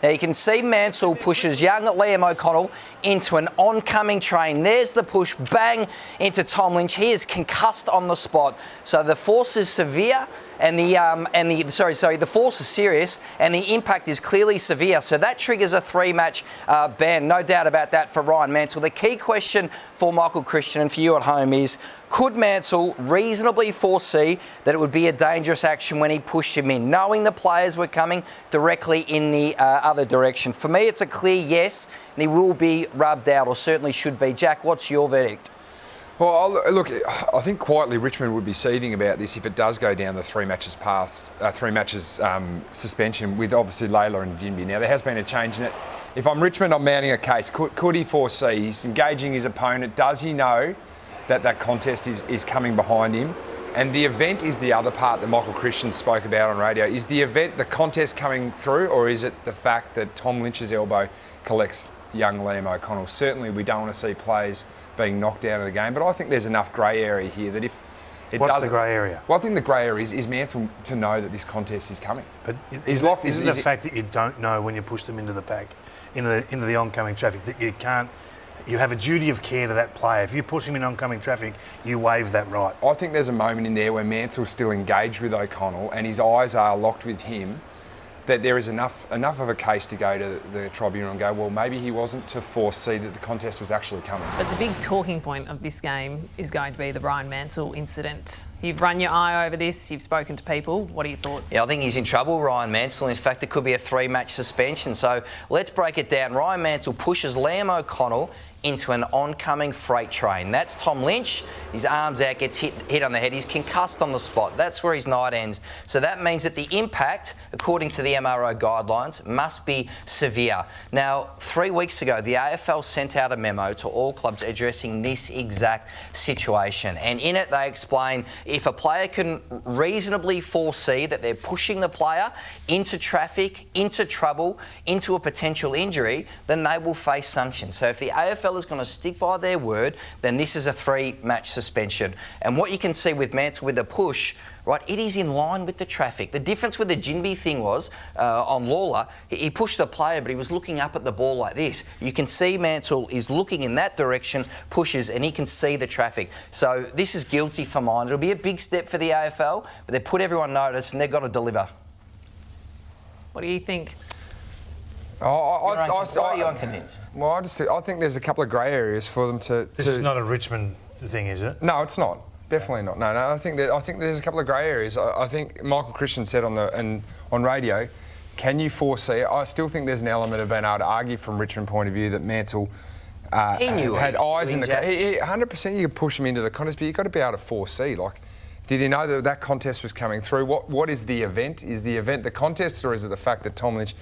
Now you can see Mansell pushes young Liam O'Connell into an oncoming train. There's the push, bang, into Tom Lynch. He is concussed on the spot. So the force is severe and the force is serious and the impact is clearly severe. So that triggers a 3-match ban, no doubt about that for Rhyan Mansell. The key question for Michael Christian and for you at home is, could Mansell reasonably foresee that it would be a dangerous action when he pushed him in, knowing the players were coming directly in the other direction? For me, it's a clear yes, and he will be rubbed out, or certainly should be. Jack, what's your verdict? Well, look, I think quietly Richmond would be seething about this if it does go down the 3 matches suspension with obviously Layla and Jinby. Now, there has been a change in it. If I'm Richmond, I'm mounting a case. Could he foresee? He's engaging his opponent. Does he know that contest is coming behind him? And the event is the other part that Michael Christian spoke about on radio. Is the event the contest coming through, or is it the fact that Tom Lynch's elbow collects young Liam O'Connell? Certainly we don't want to see players being knocked out of the game, but I think there's enough grey area here that if it What's the grey area? Well, I think the grey area is Mansell to know that this contest is coming. But isn't the fact that you don't know when you push them into the pack, into the oncoming traffic, that you can't. You have a duty of care to that player. If you push him in oncoming traffic, you waive that right. I think there's a moment in there where Mansell's still engaged with O'Connell and his eyes are locked with him, that there is enough of a case to go to the tribunal and go, well, maybe he wasn't to foresee that the contest was actually coming. But the big talking point of this game is going to be the Rhyan Mansell incident. You've run your eye over this, you've spoken to people. What are your thoughts? Yeah, I think he's in trouble, Rhyan Mansell. In fact, it could be a 3-match suspension. So let's break it down. Rhyan Mansell pushes Liam O'Connell into an oncoming freight train. That's Tom Lynch. His arm's out, gets hit on the head. He's concussed on the spot. That's where his night ends. So that means that the impact, according to the MRO guidelines, must be severe. Now, 3 weeks ago, the AFL sent out a memo to all clubs addressing this exact situation. And in it, they explain if a player can reasonably foresee that they're pushing the player into traffic, into trouble, into a potential injury, then they will face sanctions. So if the AFL is going to stick by their word, then this is a 3-match suspension. And what you can see with Mansell with the push, right, it is in line with the traffic. The difference with the Jinby thing was, on Lawler, he pushed the player, but he was looking up at the ball like this. You can see Mansell is looking in that direction, pushes, and he can see the traffic. So this is guilty for mine. It'll be a big step for the AFL, but they've put everyone notice and they've got to deliver. What do you think? Why are you unconvinced? Well, I think there's a couple of grey areas for them to. This is not a Richmond thing, is it? No, it's not. Definitely not. No. I think there's a couple of grey areas. I think Michael Christian said on radio, can you foresee? I still think there's an element of being able to argue from Richmond point of view that Mansell had eyes in the. 100% you could push him into the contest, but you've got to be able to foresee. Like, did he know that contest was coming through? What is the event? Is the event the contest, or is it the fact that Tom Lynch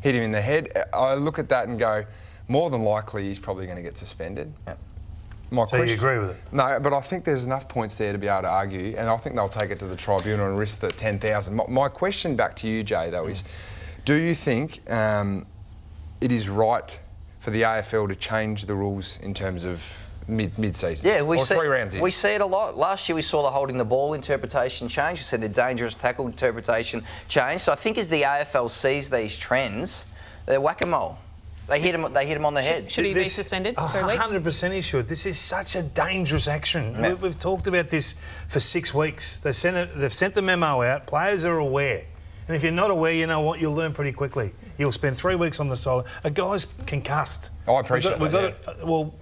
hit him in the head? I look at that and go, more than likely he's probably going to get suspended. Yep. So you agree with it? No, but I think there's enough points there to be able to argue, and I think they'll take it to the tribunal and risk the 10,000. My question back to you, Jay, though, is do you think it is right for the AFL to change the rules in terms of mid-season? Yeah, or 3 rounds in? We see it a lot. Last year we saw the holding the ball interpretation change. We said the dangerous tackle interpretation change. So I think as the AFL sees these trends, they're whack-a-mole. They hit him on the head. Should he be suspended 3 weeks? 100% he should. This is such a dangerous action. Yeah. We've talked about this for 6 weeks. They've sent the memo out. Players are aware. And if you're not aware, you know what? You'll learn pretty quickly. You'll spend 3 weeks on the side. A guy's concussed. I appreciate that. Well,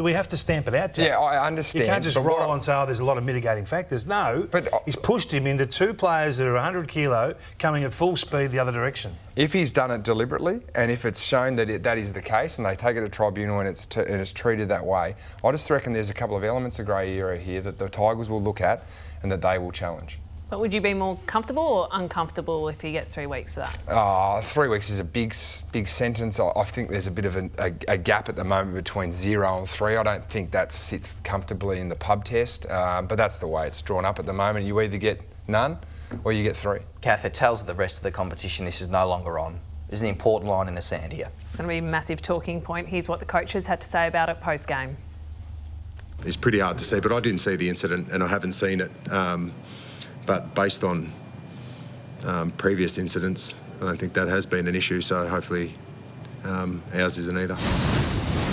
we have to stamp it out, Jack. Yeah, I understand. You can't just roll on and say, there's a lot of mitigating factors. No, but he's pushed him into 2 players that are 100 kilo coming at full speed the other direction. If he's done it deliberately, and if it's shown that that is the case, and they take it to tribunal and it's treated that way, I just reckon there's a couple of elements of grey area here that the Tigers will look at and that they will challenge. But would you be more comfortable or uncomfortable if he gets 3 weeks for that? 3 weeks is a big sentence. I think there's a bit of a gap at the moment between 0 and 3. I don't think that sits comfortably in the pub test, but that's the way it's drawn up at the moment. You either get none or you get 3. Kath, it tells the rest of the competition this is no longer on. There's an important line in the sand here. It's going to be a massive talking point. Here's what the coaches had to say about it post-game. It's pretty hard to see, but I didn't see the incident and I haven't seen it. But based on previous incidents, I don't think that has been an issue, so hopefully ours isn't either.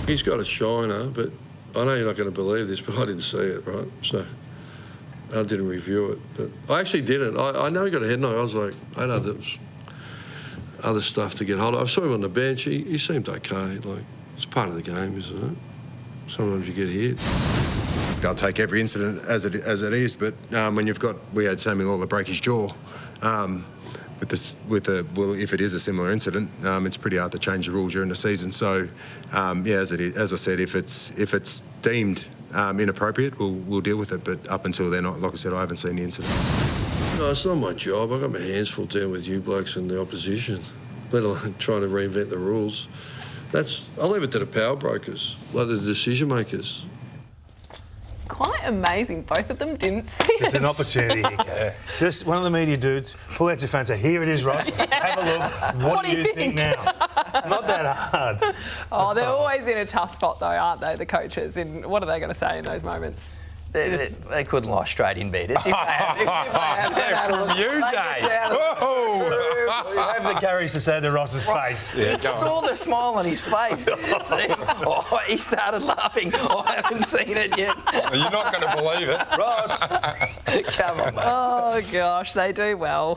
He's got a shiner, but I know you're not going to believe this, but I didn't see it, right? So I didn't review it. But I actually didn't. I know he got a head knock. I was like, I know there was other stuff to get hold of. I saw him on the bench. He seemed okay. Like, it's part of the game, isn't it? Sometimes you get hit. I'll take every incident as it is, but when we had Samuel Lawler break his jaw. If it is a similar incident, it's pretty hard to change the rules during the season. So, as I said, if it's deemed inappropriate, we'll deal with it. But up until then, like I said, I haven't seen the incident. No, it's not my job. I've got my hands full dealing with you blokes and the opposition, let alone trying to reinvent the rules. I'll leave it to the power brokers, like the decision makers. Quite amazing. Both of them didn't see it. There's an opportunity here, Kev. Just one of the media dudes, pull out your phone and say, here it is, Ross. Have a look. What do you think now? Not that hard. Oh, they're always in a tough spot, though, aren't they, the coaches? What are they going to say in those moments? They couldn't lie straight in bed. If they have From you, Jay. You have the courage to say to Ross's face. Yeah, saw the smile on his face. Oh, he started laughing. I haven't seen it yet. You're not going to believe it. Ross. Come on, mate. Oh, gosh, they do well.